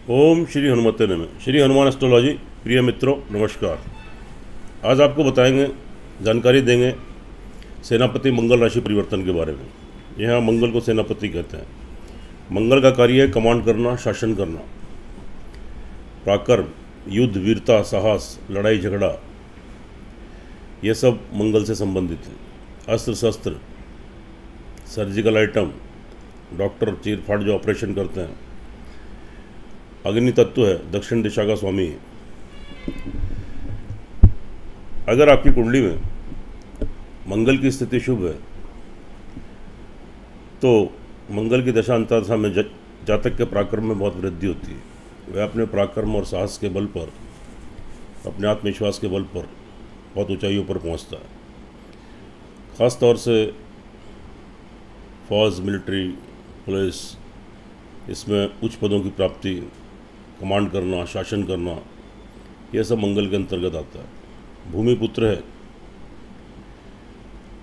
ओम श्री हनुमते नमः। श्री हनुमान एस्ट्रोलॉजी प्रिय मित्रों नमस्कार। आज आपको बताएंगे, जानकारी देंगे सेनापति मंगल राशि परिवर्तन के बारे में। यहाँ मंगल को सेनापति कहते हैं। मंगल का कार्य है कमांड करना, शासन करना, पराक्रम, युद्ध, वीरता, साहस, लड़ाई झगड़ा, ये सब मंगल से संबंधित है। अस्त्र शस्त्र, सर्जिकल आइटम, डॉक्टर चीर फाड़ जो ऑपरेशन करते हैं। अग्नि तत्व है, दक्षिण दिशा का स्वामी है। अगर आपकी कुंडली में मंगल की स्थिति शुभ है तो मंगल की दशा अंतर्दशा में जातक के पराक्रम में बहुत वृद्धि होती है। वह अपने पराक्रम और साहस के बल पर, अपने आत्मविश्वास के बल पर बहुत ऊंचाइयों पर पहुंचता है। ख़ास तौर से फौज, मिलिट्री, पुलिस, इसमें उच्च पदों की प्राप्ति, कमांड करना, शासन करना, यह सब मंगल के अंतर्गत आता है। भूमि पुत्र है,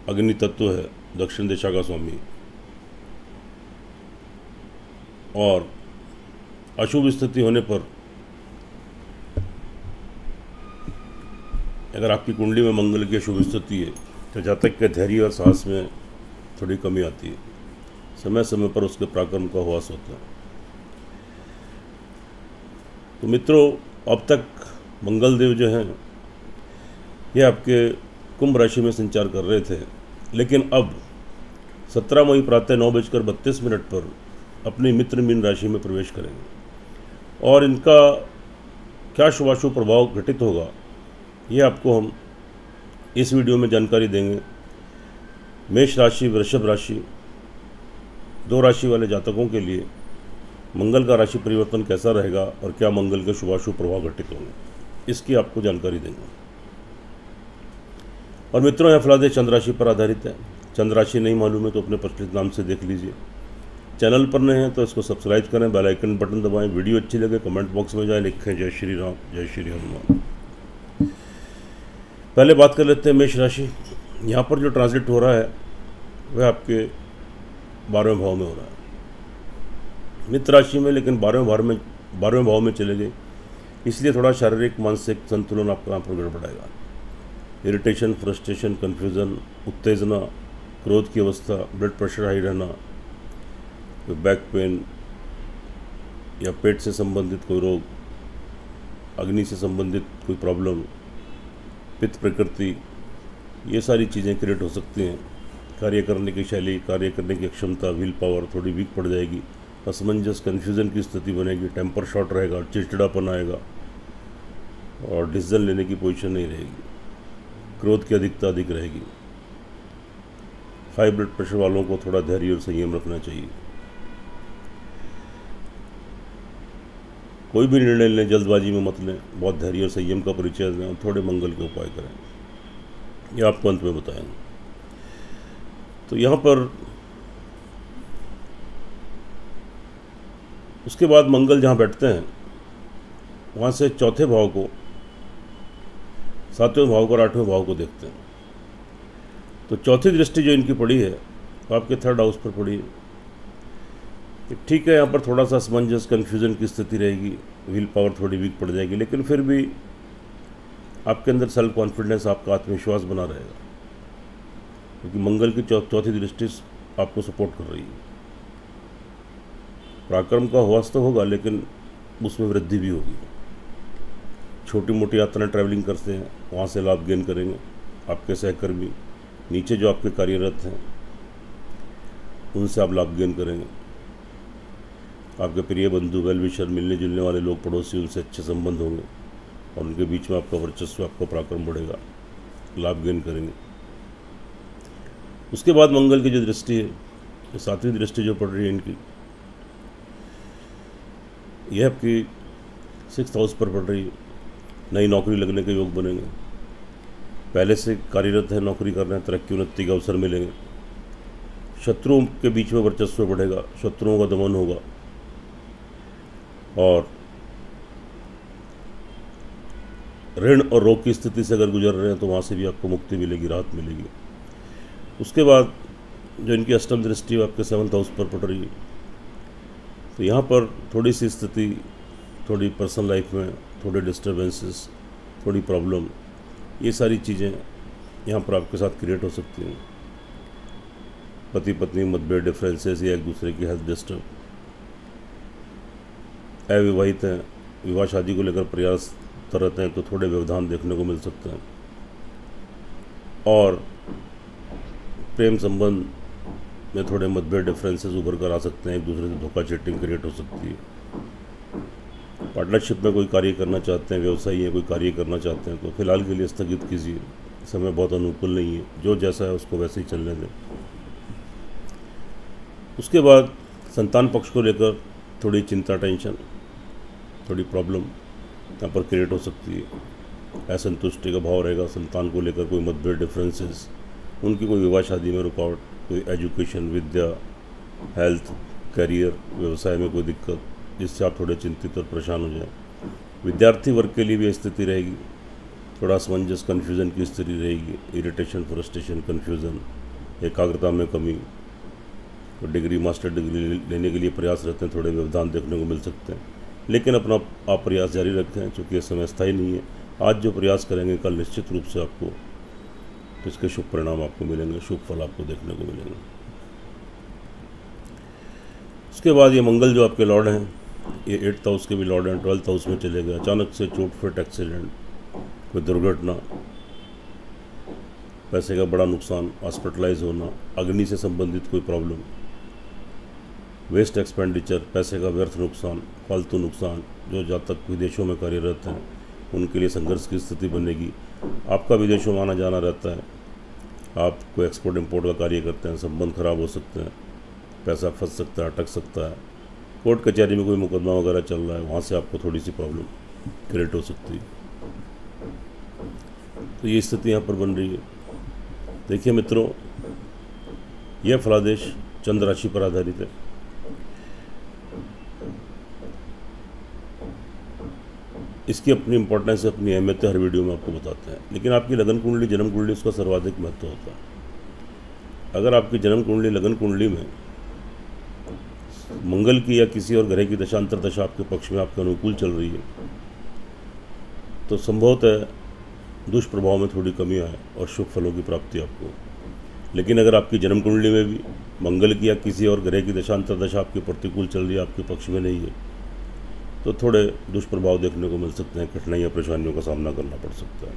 अग्नि तत्व है, दक्षिण दिशा का स्वामी। और अशुभ स्थिति होने पर, अगर आपकी कुंडली में मंगल की अशुभ स्थिति है तो जातक के धैर्य और साहस में थोड़ी कमी आती है। समय समय पर उसके पराक्रम का ह्रास होता है। तो मित्रों, अब तक मंगल देव जो हैं ये आपके कुंभ राशि में संचार कर रहे थे, लेकिन अब 17 मई प्रातः 9:32 पर अपनी मित्र मीन राशि में प्रवेश करेंगे। और इनका क्या शुभाशुभ प्रभाव घटित होगा ये आपको हम इस वीडियो में जानकारी देंगे। मेष राशि, वृषभ राशि, दो राशि वाले जातकों के लिए मंगल का राशि परिवर्तन कैसा रहेगा और क्या मंगल के शुभाशुभ प्रभाव घटित होंगे, इसकी आपको जानकारी देंगे। और मित्रों, यह फलादेश चंद्र राशि पर आधारित है। चंद्र राशि नहीं मालूम है तो अपने प्रचलित नाम से देख लीजिए। चैनल पर नए हैं तो इसको सब्सक्राइब करें, बेल आइकन बटन दबाएं। वीडियो अच्छी लगे कमेंट बॉक्स में जाए, लिखें जय श्री राम, जय श्री हनुमान। पहले बात कर लेते हैं मेष राशि। यहाँ पर जो ट्रांजिट हो रहा है वह आपके 12वें भाव में हो रहा है, मित्र राशि में, लेकिन 12वें भाव में चले गए, इसलिए थोड़ा शारीरिक मानसिक संतुलन आपका यहाँ पर गड़बड़ाएगा। इरिटेशन, फ्रस्ट्रेशन, कन्फ्यूज़न, उत्तेजना, क्रोध की अवस्था, ब्लड प्रेशर हाई रहना, बैक पेन या पेट से संबंधित कोई रोग, अग्नि से संबंधित कोई प्रॉब्लम, पित्त प्रकृति, ये सारी चीज़ें क्रिएट हो सकती हैं। कार्य करने की शैली, कार्य करने की क्षमता, विल पावर थोड़ी वीक पड़ जाएगी। असमंजस, कन्फ्यूज़न की स्थिति बनेगी, टेम्पर शॉर्ट रहेगा, चिड़चिड़ापन आएगा और डिसीजन लेने की पोजीशन नहीं रहेगी। क्रोध की अधिकता अधिक रहेगी। हाई ब्लड प्रेशर वालों को थोड़ा धैर्य और संयम रखना चाहिए। कोई भी निर्णय लें जल्दबाजी में मत लें, बहुत धैर्य और संयम का परिचय दें और थोड़े मंगल के उपाय करें। ये आपको अंत में बताएंगे। तो यहाँ पर उसके बाद मंगल जहाँ बैठते हैं वहाँ से चौथे भाव को, 7वें भाव को और 8वें भाव को देखते हैं। तो चौथी दृष्टि जो इनकी पड़ी है तो आपके 3rd हाउस पर पड़ी है। ठीक है, यहाँ पर थोड़ा सा असमंजस, कन्फ्यूज़न की स्थिति रहेगी, विल पावर थोड़ी वीक पड़ जाएगी, लेकिन फिर भी आपके अंदर सेल्फ कॉन्फिडेंस, आपका आत्मविश्वास बना रहेगा, क्योंकि मंगल की चौथी दृष्टि आपको सपोर्ट कर रही है। पराक्रम का ह्रास तो होगा लेकिन उसमें वृद्धि भी होगी। छोटी मोटी यात्राएं, ट्रैवलिंग करते हैं, वहाँ से लाभ गेन करेंगे। आपके सहकर्मी, नीचे जो आपके कार्यरत हैं, उनसे आप लाभ गेन करेंगे। आपके प्रिय बंधु, वेल विशर, मिलने जुलने वाले लोग, पड़ोसी, उनसे अच्छे संबंध होंगे और उनके बीच में आपका वर्चस्व, आपका पराक्रम बढ़ेगा, लाभ गेन करेंगे। उसके बाद मंगल की जो दृष्टि है, 7वीं दृष्टि जो पड़ रही है इनकी, यह आपकी 6th हाउस पर पड़ रही है। नई नौकरी लगने के योग बनेंगे। पहले से कार्यरत है, नौकरी कर रहे हैं, तरक्की उन्नति के अवसर मिलेंगे। शत्रुओं के बीच में वर्चस्व बढ़ेगा, शत्रुओं का दमन होगा और ऋण और रोग की स्थिति से अगर गुजर रहे हैं तो वहाँ से भी आपको मुक्ति मिलेगी, राहत मिलेगी। उसके बाद जो इनकी अष्टम दृष्टि आपके 7th हाउस पर पड़ रही है, तो यहाँ पर थोड़ी सी स्थिति थोड़ी पर्सनल लाइफ में थोड़े डिस्टर्बेंसेस, थोड़ी प्रॉब्लम, ये सारी चीज़ें यहाँ पर आपके साथ क्रिएट हो सकती हैं। पति पत्नी मतभेद, डिफरेंसेस या एक दूसरे की हेल्थ डिस्टर्ब। अविवाहित हैं, विवाह शादी को लेकर प्रयास करते हैं तो थोड़े व्यवधान देखने को मिल सकते हैं। और प्रेम संबंध में थोड़े मतभेद, डिफरेंसेस उभर कर आ सकते हैं, एक दूसरे से धोखा चीटिंग क्रिएट हो सकती है। पार्टनरशिप में कोई कार्य करना चाहते हैं, व्यवसायी हैं, कोई कार्य करना चाहते हैं तो फिलहाल के लिए स्थगित कीजिए, समय बहुत अनुकूल नहीं है, जो जैसा है उसको वैसे ही चलने दें। उसके बाद संतान पक्ष को लेकर थोड़ी चिंता, टेंशन, थोड़ी प्रॉब्लम यहाँ पर क्रिएट हो सकती है। असंतुष्टि का भाव रहेगा, संतान को लेकर कोई मतभेद, डिफरेंसेस, उनकी कोई विवाह शादी में रुकावट, कोई एजुकेशन, विद्या, हेल्थ, करियर, व्यवसाय में कोई दिक्कत जिससे आप थोड़े चिंतित और परेशान हो जाएं। विद्यार्थी वर्ग के लिए भी स्थिति रहेगी, थोड़ा असमंजस, कन्फ्यूज़न की स्थिति रहेगी, इरिटेशन, फ्रस्ट्रेशन, कन्फ्यूज़न, एकाग्रता में कमी। तो डिग्री, मास्टर डिग्री लेने के लिए प्रयास रहते हैं, थोड़े व्यवधान देखने को मिल सकते हैं, लेकिन अपना आप प्रयास जारी रखें क्योंकि ये समय स्थायी नहीं है। आज जो प्रयास करेंगे कल निश्चित रूप से आपको तो इसके शुभ परिणाम आपको मिलेंगे, शुभ फल आपको देखने को मिलेंगे। उसके बाद ये मंगल जो आपके लॉर्ड हैं, ये 8th हाउस के भी लॉर्ड हैं, 12th हाउस में चले गए। अचानक से चोट, फिट, एक्सीडेंट, कोई दुर्घटना, पैसे का बड़ा नुकसान, हॉस्पिटलाइज होना, अग्नि से संबंधित कोई प्रॉब्लम, वेस्ट एक्सपेंडिचर, पैसे का व्यर्थ नुकसान, फालतू नुकसान। जो जातक विदेशों में कार्यरत हैं उनके लिए संघर्ष की स्थिति बनेगी। आपका विदेशों में आना जाना रहता है, आप कोई एक्सपोर्ट इंपोर्ट का कार्य करते हैं, संबंध खराब हो सकते हैं, पैसा फंस सकता है, अटक सकता है, कोर्ट कचहरी में कोई मुकदमा वगैरह चल रहा है, वहाँ से आपको थोड़ी सी प्रॉब्लम क्रिएट हो सकती है। तो ये स्थिति यहाँ पर बन रही है। देखिए मित्रों, यह फलादेश चंद्र राशि पर आधारित है। इसकी अपनी इंपॉर्टेंस है, अपनी अहमियत है, हर वीडियो में आपको बताते हैं। लेकिन आपकी लगन कुंडली, जन्म कुंडली, उसका सर्वाधिक महत्व होता है। अगर आपकी जन्म कुंडली, लगन कुंडली में मंगल की या किसी और ग्रह की दशांतर दशा आपके पक्ष में आपके अनुकूल चल रही है तो संभवतः दुष्प्रभाव में थोड़ी कमी आए और शुभ फलों की प्राप्ति आपको। लेकिन अगर आपकी जन्म कुंडली में भी मंगल की या किसी और ग्रह की दशांतर दशा आपके प्रतिकूल चल रही है, आपके पक्ष में नहीं है, तो थोड़े दुष्प्रभाव देखने को मिल सकते हैं, कठिनाइयाँ, परेशानियों का सामना करना पड़ सकता है।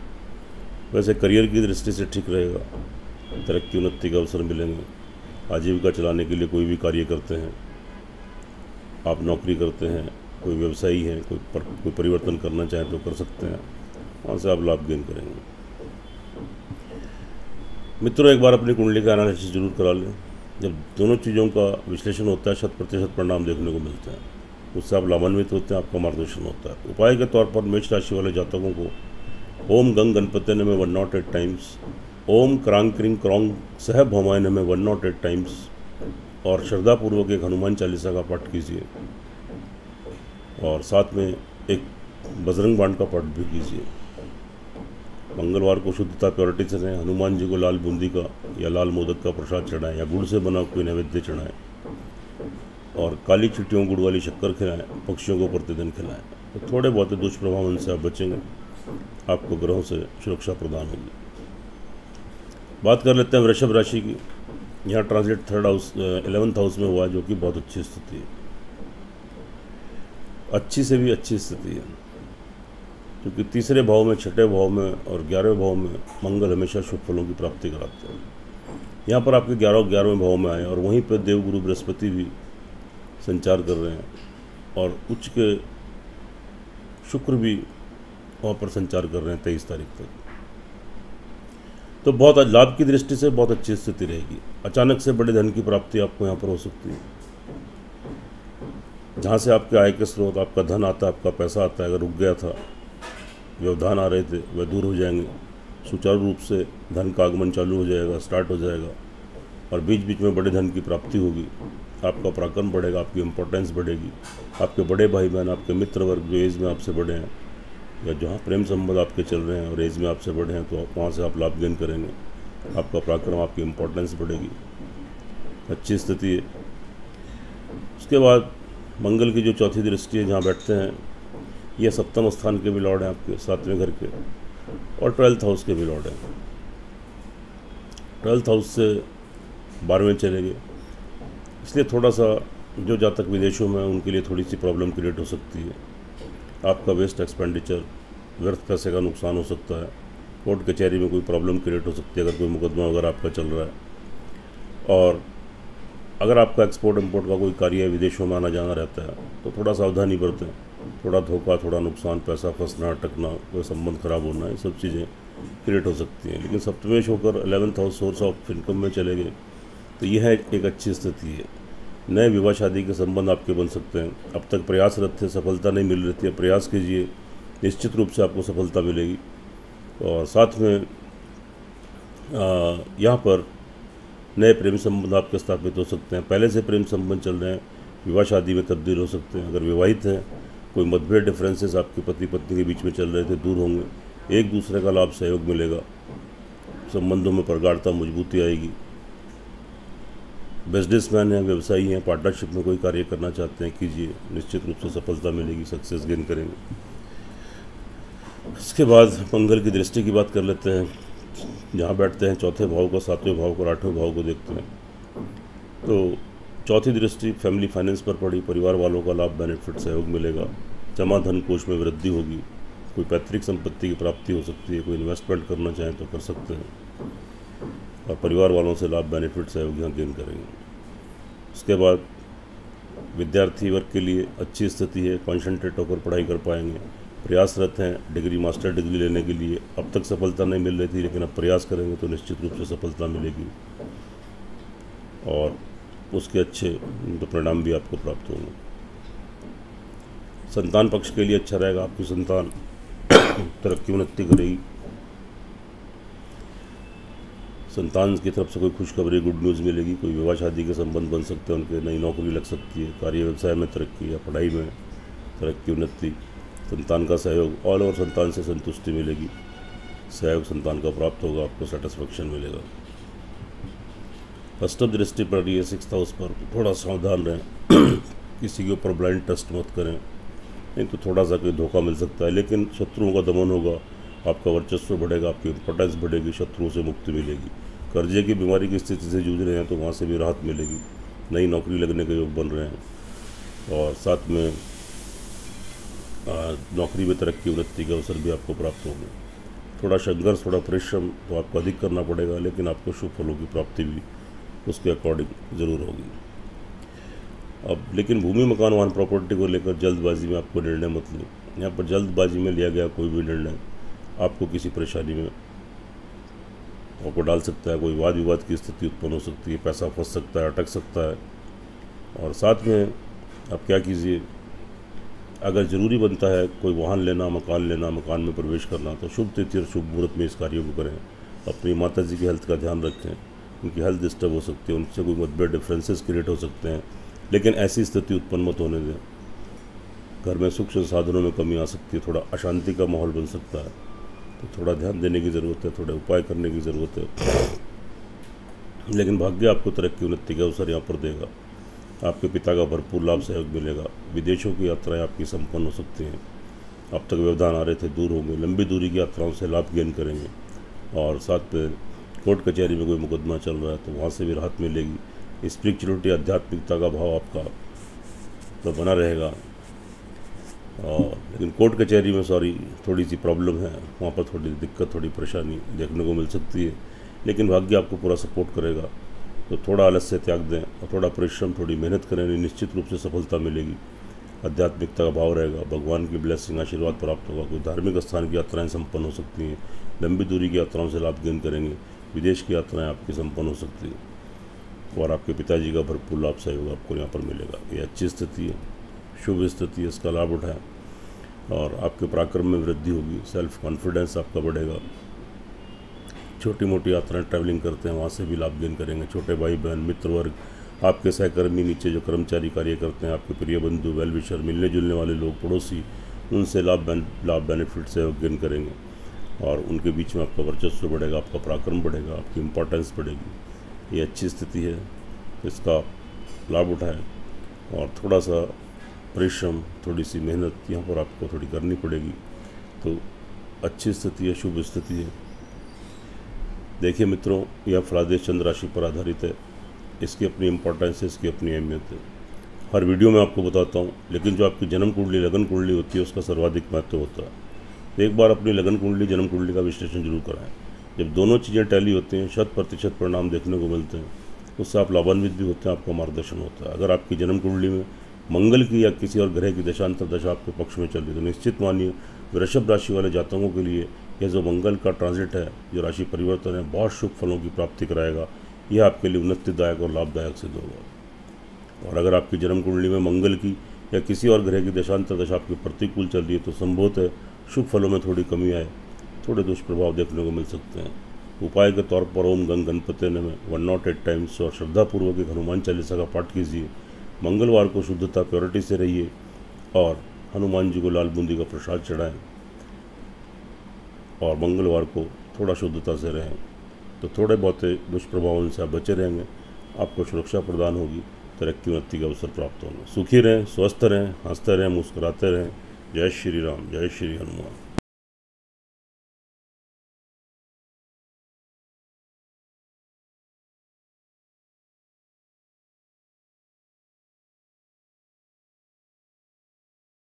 वैसे करियर की दृष्टि से ठीक रहेगा, तरक्की, उन्नति के अवसर मिलेंगे। आजीविका चलाने के लिए कोई भी कार्य करते हैं, आप नौकरी करते हैं, कोई व्यवसायी हैं, कोई परिवर्तन करना चाहें तो कर सकते हैं, वहाँ से आप लाभ गेन करेंगे। मित्रों, एक बार अपनी कुंडली का एनालिसिस जरूर करा लें। जब दोनों चीज़ों का विश्लेषण होता है 100% परिणाम देखने को मिलते हैं, उससे आप लाभान्वित होते हैं, आपका मार्गदर्शन होता है। उपाय के तौर पर मेष राशि वाले जातकों को ओम गंग गणपति नमः 108 टाइम्स, ओम क्रांग क्रिंग क्रॉन्ग सह भौमाय नमः 108 टाइम्स और श्रद्धापूर्वक एक हनुमान चालीसा का पाठ कीजिए और साथ में एक बजरंग बाण का पाठ भी कीजिए। मंगलवार को शुद्धता, प्योरिटी से रहें। हनुमान जी को लाल बूंदी का या लाल मोदक का प्रसाद चढ़ाएं या गुड़ से बना कोई नैवेद्य चढ़ाएं और काली चिट्टियों गुड़ वाली शक्कर खिलाएं, पक्षियों को प्रतिदिन खिलाएं। तो थोड़े बहुत दुष्प्रभाव उनसे आप बचेंगे, आपको ग्रहों से सुरक्षा प्रदान होगी। बात कर लेते हैं वृषभ राशि की। यहाँ ट्रांजिट 11th हाउस में हुआ, जो कि बहुत अच्छी स्थिति है, अच्छी से भी अच्छी स्थिति है, क्योंकि तीसरे भाव में, छठे भाव में और 11वें भाव में मंगल हमेशा शुभ फलों की प्राप्ति कराते हैं। यहाँ पर आपके 11वें भाव में आए और वहीं पर देवगुरु बृहस्पति भी संचार कर रहे हैं और उच्च के शुक्र भी वहाँ पर संचार कर रहे हैं 23 तारीख तक। तो बहुत लाभ की दृष्टि से बहुत अच्छी स्थिति रहेगी। अचानक से बड़े धन की प्राप्ति आपको यहाँ पर हो सकती है। जहाँ से आपके आय के स्रोत, आपका धन आता है, आपका पैसा आता है, अगर रुक गया था, व्यवधान आ रहे थे, वह दूर हो जाएंगे। सुचारू रूप से धन का आगमन चालू हो जाएगा, स्टार्ट हो जाएगा और बीच बीच में बड़े धन की प्राप्ति होगी। आपका पराक्रम बढ़ेगा, आपकी इम्पोर्टेंस बढ़ेगी। आपके बड़े भाई बहन, आपके मित्र वर्ग जो एज में आपसे बड़े हैं या जहाँ प्रेम संबंध आपके चल रहे हैं और एज में आपसे बड़े हैं, तो वहाँ से आप लाभ गेन करेंगे। आपका पराक्रम, आपकी इम्पोर्टेंस बढ़ेगी, अच्छी स्थिति है। उसके बाद मंगल की जो चौथी दृष्टि है, जहाँ बैठते हैं ये सप्तम स्थान के भी लॉर्ड हैं आपके 7वें घर के, और 12th हाउस के भी लॉर्ड हैं। 12th हाउस से 12वें चले गए, इसलिए थोड़ा सा जो जातक विदेशों में उनके लिए थोड़ी सी प्रॉब्लम क्रिएट हो सकती है। आपका वेस्ट एक्सपेंडिचर, व्यर्थ पैसे का नुकसान हो सकता है। कोर्ट कचहरी में कोई प्रॉब्लम क्रिएट हो सकती है अगर कोई मुकदमा वगैरह आपका चल रहा है। और अगर आपका एक्सपोर्ट इंपोर्ट का कोई कार्य विदेशों में आना जाना रहता है तो थोड़ा सावधानी बरतें। थोड़ा धोखा, थोड़ा नुकसान, पैसा फंसना, अटकना, कोई संबंध खराब होना, ये सब चीज़ें क्रिएट हो सकती हैं। लेकिन सप्तमेश होकर 11th house source of income में चले गए तो यह एक अच्छी स्थिति है। नए विवाह शादी के संबंध आपके बन सकते हैं। अब तक प्रयासरत थे, सफलता नहीं मिल रही थी, प्रयास कीजिए, निश्चित रूप से आपको सफलता मिलेगी। और साथ में यहाँ पर नए प्रेम संबंध आपके स्थापित हो सकते हैं। पहले से प्रेम संबंध चल रहे हैं, विवाह शादी में तब्दील हो सकते हैं। अगर विवाहित हैं, कोई मतभेद, डिफरेंसेस आपके पति पत्नी के बीच में चल रहे थे, दूर होंगे। एक दूसरे का लाभ, सहयोग मिलेगा, संबंधों में प्रगाढ़ता, मजबूती आएगी। बिजनेसमैन हैं, व्यवसायी हैं, पार्टनरशिप में कोई कार्य करना चाहते हैं, कीजिए, निश्चित रूप से सफलता मिलेगी, सक्सेस गेन करेंगे। इसके बाद मंगल की दृष्टि की बात कर लेते हैं। जहाँ बैठते हैं चौथे भाव को, 7वें भाव को, 8वें भाव को देखते हैं तो चौथी दृष्टि फैमिली फाइनेंस पर पड़ी। परिवार वालों का लाभ, बेनिफिट, सहयोग मिलेगा। जमा धन कोष में वृद्धि होगी। कोई पैतृक संपत्ति की प्राप्ति हो सकती है। कोई इन्वेस्टमेंट करना चाहें तो कर सकते हैं, और परिवार वालों से लाभ, बेनिफिट, सहयोग यहाँ गेन करेंगे। उसके बाद विद्यार्थी वर्ग के लिए अच्छी स्थिति है, कॉन्सेंट्रेट होकर पढ़ाई कर पाएंगे। प्रयासरत हैं डिग्री, मास्टर डिग्री लेने के लिए। अब तक सफलता नहीं मिल रही थी, लेकिन अब प्रयास करेंगे तो निश्चित रूप से सफलता मिलेगी, और उसके अच्छे तो परिणाम भी आपको प्राप्त होंगे। संतान पक्ष के लिए अच्छा रहेगा। आपकी संतान तरक्की उन्नति करेगी। संतान की तरफ से कोई खुशखबरी, गुड न्यूज़ मिलेगी। कोई विवाह शादी के संबंध बन सकते हैं उनके, नई नौकरी लग सकती है, कार्य व्यवसाय में तरक्की या पढ़ाई में तरक्की उन्नति। संतान का सहयोग, ऑल ओवर संतान से संतुष्टि मिलेगी। सहयोग संतान का प्राप्त होगा, आपको सेटिस्फेक्शन मिलेगा। अष्टम दृष्टि पड़ रही है 6th हाउस पर, थोड़ा सावधान रहें। किसी के ऊपर ब्लाइंड ट्रस्ट मत करें, नहीं तो थोड़ा सा कोई धोखा मिल सकता है। लेकिन शत्रुओं का दमन होगा, आपका वर्चस्व बढ़ेगा, आपकी इंपॉर्टेंस बढ़ेगी, शत्रुओं से मुक्ति मिलेगी। कर्जे की बीमारी की स्थिति से जूझ रहे हैं तो वहाँ से भी राहत मिलेगी। नई नौकरी लगने के योग बन रहे हैं, और साथ में नौकरी में तरक्की उन्नति के अवसर भी आपको प्राप्त होंगे। थोड़ा संघर्ष, थोड़ा परिश्रम तो आपको अधिक करना पड़ेगा, लेकिन आपको शुभ फलों की प्राप्ति भी उसके अकॉर्डिंग ज़रूर होगी। अब लेकिन भूमि, मकान, वाहन, प्रॉपर्टी को लेकर जल्दबाजी में आपको निर्णय मत लें। यहाँ पर जल्दबाजी में लिया गया कोई भी निर्णय आपको किसी परेशानी में आपको डाल सकता है। कोई वाद विवाद की स्थिति उत्पन्न हो सकती है, पैसा फंस सकता है, अटक सकता है। और साथ में आप क्या कीजिए, अगर ज़रूरी बनता है कोई वाहन लेना, मकान में प्रवेश करना, तो शुभ तिथि और शुभ मुहूर्त में इस कार्य को करें। अपनी माता जी की हेल्थ का ध्यान रखें, उनकी हेल्थ डिस्टर्ब हो सकती है, उनसे कोई मतभेद, डिफरेंसेस क्रिएट हो सकते हैं, लेकिन ऐसी स्थिति उत्पन्न मत होने दें। घर में सुख संसाधनों में कमी आ सकती है, थोड़ा अशांति का माहौल बन सकता है, तो थोड़ा ध्यान देने की ज़रूरत है, थोड़े उपाय करने की ज़रूरत है। लेकिन भाग्य आपको तरक्की उन्नति के अवसर यहाँ पर देगा। आपके पिता का भरपूर लाभ, सहयोग मिलेगा। विदेशों की यात्राएं आपकी संपन्न हो सकती हैं। अब तक व्यवधान आ रहे थे, दूर होंगे। लंबी दूरी की यात्राओं से लाभ गेन करेंगे, और साथ में कोर्ट कचहरी में कोई मुकदमा चल रहा है तो वहाँ से भी राहत मिलेगी। स्पिरिचुअलिटी, आध्यात्मिकता का भाव आपका तो बना रहेगा। और लेकिन कोर्ट कचहरी में थोड़ी सी प्रॉब्लम है, वहाँ पर थोड़ी दिक्कत, थोड़ी परेशानी देखने को मिल सकती है, लेकिन भाग्य आपको पूरा सपोर्ट करेगा। तो थोड़ा आलस्य त्याग दें और थोड़ा परिश्रम, थोड़ी मेहनत करें, निश्चित रूप से सफलता मिलेगी। आध्यात्मिकता का भाव रहेगा, भगवान की ब्लेसिंग, आशीर्वाद प्राप्त होगा। कोई धार्मिक स्थान की यात्राएं संपन्न हो सकती हैं। लंबी दूरी की यात्राओं से लाभ गेन करेंगे। विदेश की यात्राएं आपकी संपन्न हो सकती हैं, और आपके पिताजी का भरपूर लाभ, सहयोग आपको यहाँ पर मिलेगा। ये अच्छी स्थिति है, शुभ स्थिति है, इसका लाभ उठाएं, और आपके पराक्रम में वृद्धि होगी। सेल्फ कॉन्फिडेंस आपका बढ़ेगा। छोटी मोटी यात्राएं ट्रैवलिंग करते हैं, वहाँ से भी लाभ गेन करेंगे। छोटे भाई बहन, मित्र वर्ग, आपके सहकर्मी, नीचे जो कर्मचारी कार्य करते हैं, आपके प्रिय बंधु, वेल विशर, मिलने जुलने वाले लोग, पड़ोसी, उनसे लाभ बेनिफिट सहयोग गेन करेंगे, और उनके बीच में आपका वर्चस्व बढ़ेगा, आपका पराक्रम बढ़ेगा, आपकी इम्पोर्टेंस बढ़ेगी। ये अच्छी स्थिति है, इसका लाभ उठाएं, और थोड़ा सा परिश्रम, थोड़ी सी मेहनत यहाँ पर आपको थोड़ी करनी पड़ेगी। तो अच्छी स्थिति है, शुभ स्थिति है। देखिए मित्रों, यह फलादेश चंद्र राशि पर आधारित है। इसकी अपनी इम्पोर्टेंस है, इसकी अपनी अहमियत है। हर वीडियो में आपको बताता हूँ, लेकिन जो आपकी जन्म कुंडली लगन कुंडली होती है उसका सर्वाधिक महत्व होता है। तो एक बार अपनी लगन कुंडली जन्म कुंडली का विश्लेषण जरूर कराएं। जब दोनों चीज़ें टैली होती हैं, 100% परिणाम देखने को मिलते हैं, उससे आप लाभान्वित भी होते हैं, आपका मार्गदर्शन होता है। अगर आपकी जन्म कुंडली में मंगल की या किसी और ग्रह की दशांतर दशा आपके पक्ष में चल रही है, तो निश्चित मानिए वृषभ राशि वाले जातकों के लिए यह जो मंगल का ट्रांजिट है, जो राशि परिवर्तन है, बहुत शुभ फलों की प्राप्ति कराएगा। यह आपके लिए उन्नतिदायक और लाभदायक सिद्ध होगा। और अगर आपकी जन्म कुंडली में मंगल की या किसी और ग्रह की दशांतर दशा आपकी प्रतिकूल चल रही है, तो संभवतः शुभ फलों में थोड़ी कमी आए, थोड़े दुष्प्रभाव देखने को मिल सकते हैं। उपाय के तौर पर ओम गंग गणपति नमः 108 टाइम्स और श्रद्धापूर्वक एक हनुमान चालीसा का पाठ कीजिए। मंगलवार को शुद्धता प्योरिटी से रहिए और हनुमान जी को लाल बूंदी का प्रसाद चढ़ाएं और मंगलवार को थोड़ा शुद्धता से रहें, तो थोड़े बहुत दुष्प्रभावों से आप बचे रहेंगे। आपको सुरक्षा प्रदान होगी, तरक्की उन्नति के अवसर प्राप्त होंगे। सुखी रहें, स्वस्थ रहें, हंसते रहें, मुस्कुराते रहें। जय श्री राम, जय श्री हनुमान।